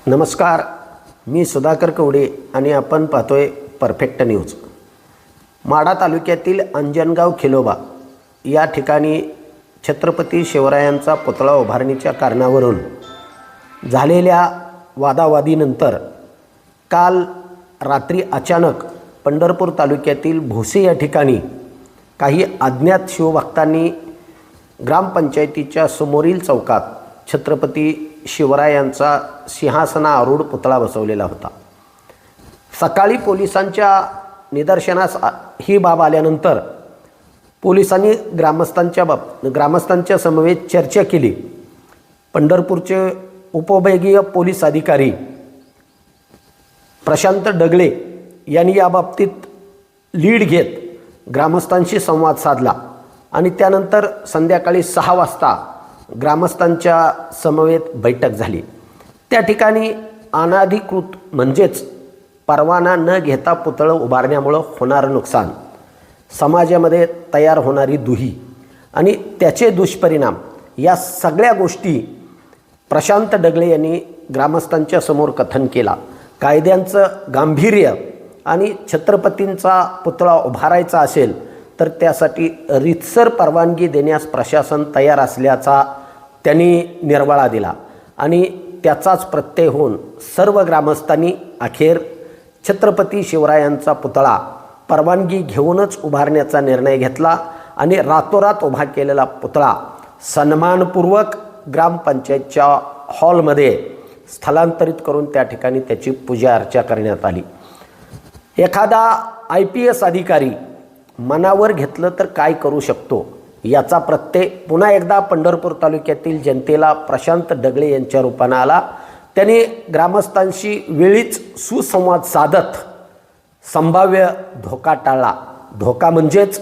नमस्कार, मी सुधाकर कवडे आणि आपण पाहतोय परफेक्ट न्यूज। माढा तालुक्यातील अंजनगाव खिलोबा या ठिकाणी छत्रपती शिवरायांचा पुतळा उभारणीच्या कारणावरून झालेल्या वादावादीनंतर काल रात्री अचानक पंढरपूर तालुक्यातील भोसे या ठिकाणी काही अज्ञात शिवभक्तांनी ग्रामपंचायतीच्या समोरील चौकात छत्रपती शिवरायांचा सिंहासनारूढ पुतळा बसवलेला होता। सकाळी पोलिसांच्या निदर्शनास ही बाब आल्यानंतर पोलिसांनी ग्रामस्थांच्या समवेत चर्चा केली। पंढरपूरचे उपविभागीय पोलीस अधिकारी प्रशांत डगळे यांनी या बाबतीत लीड घेत ग्रामस्थांशी संवाद साधला आणि त्यानंतर संध्याकाळी 6 वाजता ग्रामस्थांच्या समवेत बैठक झाली। त्या ठिकाणी अनधिकृत म्हणजेच परवाना न घेता पुतळा उभारण्यामुळे होणारं नुकसान, समाजामध्ये तयार होणारी दुही आणि त्याचे दुष्परिणाम या सगळ्या गोष्टी प्रशांत डगळे यांनी ग्रामस्थांच्या समोर कथन केला। कायद्यांचं गांभीर्य आणि छत्रपतींचा पुतळा उभारायचा असेल तर त्यासाठी रीतसर परवानगी देण्यास प्रशासन तयार असल्याचा त्यांनी निर्वाळा दिला आणि त्याचाच प्रत्यय होऊन सर्व ग्रामस्थांनी अखेर छत्रपती शिवरायांचा पुतळा परवानगी घेऊनच उभारण्याचा निर्णय घेतला आणि रातोरात उभा केलेला पुतळा सन्मानपूर्वक ग्रामपंचायतच्या हॉलमध्ये स्थलांतरित करून त्या ठिकाणी त्याची पूजा अर्चा करण्यात आली। एखादा IPS अधिकारी मनावर घेतलं तर काय करू शकतो याचा प्रत्यय पुन्हा एकदा पंढरपूर तालुक्यातील जनतेला प्रशांत डगळे यांच्या रूपाने आला। त्यांनी ग्रामस्थांशी वेळीच सुसंवाद साधत संभाव्य धोका टाळला। धोका म्हणजेच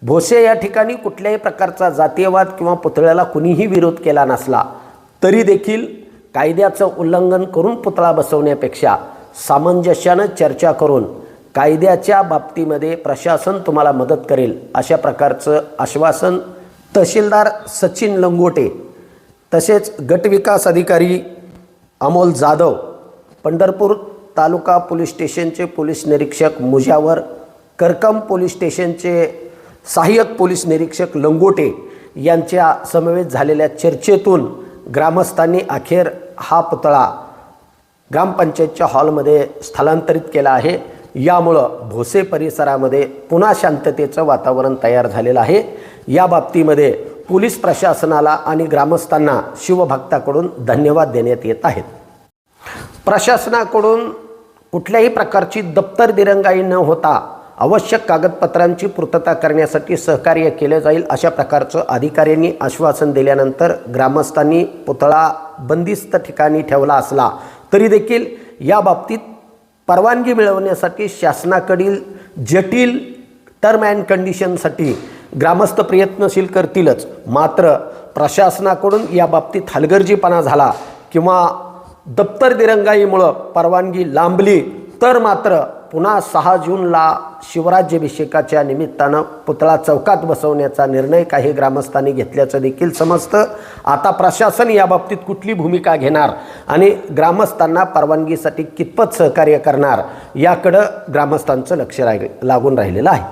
भोसे या ठिकाणी कुठल्याही प्रकारचा जातीयवाद किंवा पुतळ्याला कुणीही विरोध केला नसला तरी देखील कायद्याचं उल्लंघन करून पुतळा बसवण्यापेक्षा सामंजस्यानं चर्चा करून कायद्याच्या बाबतीमध्ये प्रशासन तुम्हाला मदत करेल अशा प्रकारचं आश्वासन तहसीलदार सचिन लंगोटे तसेच गटविकास अधिकारी अमोल जाधव, पंढरपूर तालुका पोलीस स्टेशनचे पोलीस निरीक्षक मुजावर, करकम पोलीस स्टेशनचे सहाय्यक पोलीस निरीक्षक लंगोटे यांच्या समवेत झालेल्या चर्चेतून ग्रामस्थांनी अखेर हा पुतळा ग्रामपंचायतच्या हॉलमध्ये स्थलांतरित केला आहे। यामुळं भोसे परिसरामध्ये पुन्हा शांततेचं वातावरण तयार झालेलं आहे। या बाबतीमध्ये पोलीस प्रशासनाला आणि ग्रामस्थांना शिवभक्ताकडून धन्यवाद देण्यात येत आहेत। प्रशासनाकडून कुठल्याही प्रकारची दप्तर दिरंगाई न होता आवश्यक कागदपत्रांची पूर्तता करण्यासाठी सहकार्य केले जाईल अशा प्रकारचं अधिकाऱ्यांनी आश्वासन दिल्यानंतर ग्रामस्थांनी पुतळा बंदिस्त ठिकाणी ठेवला असला तरी देखील या बाबतीत परवानगी मिळवण्यासाठी शासनाकडील जटिल टर्म अँड कंडिशनसाठी ग्रामस्थ प्रयत्नशील करतीलच। मात्र प्रशासनाकडून या बाबतीत हलगर्जीपणा झाला किंवा दप्तर दिरंगाईमुळं परवानगी लांबली तर मात्र पुन्हा 6 जूनला शिवराज्याभिषेकाच्या निमित्तानं पुतळा चौकात बसवण्याचा निर्णय काही ग्रामस्थांनी घेतल्याचं देखील समजतं। आता प्रशासन या बाबतीत कुठली भूमिका घेणार आणि ग्रामस्थांना परवानगीसाठी कितपत सहकार्य करणार याकडं ग्रामस्थांचं लक्ष लागून राहिलेलं आहे।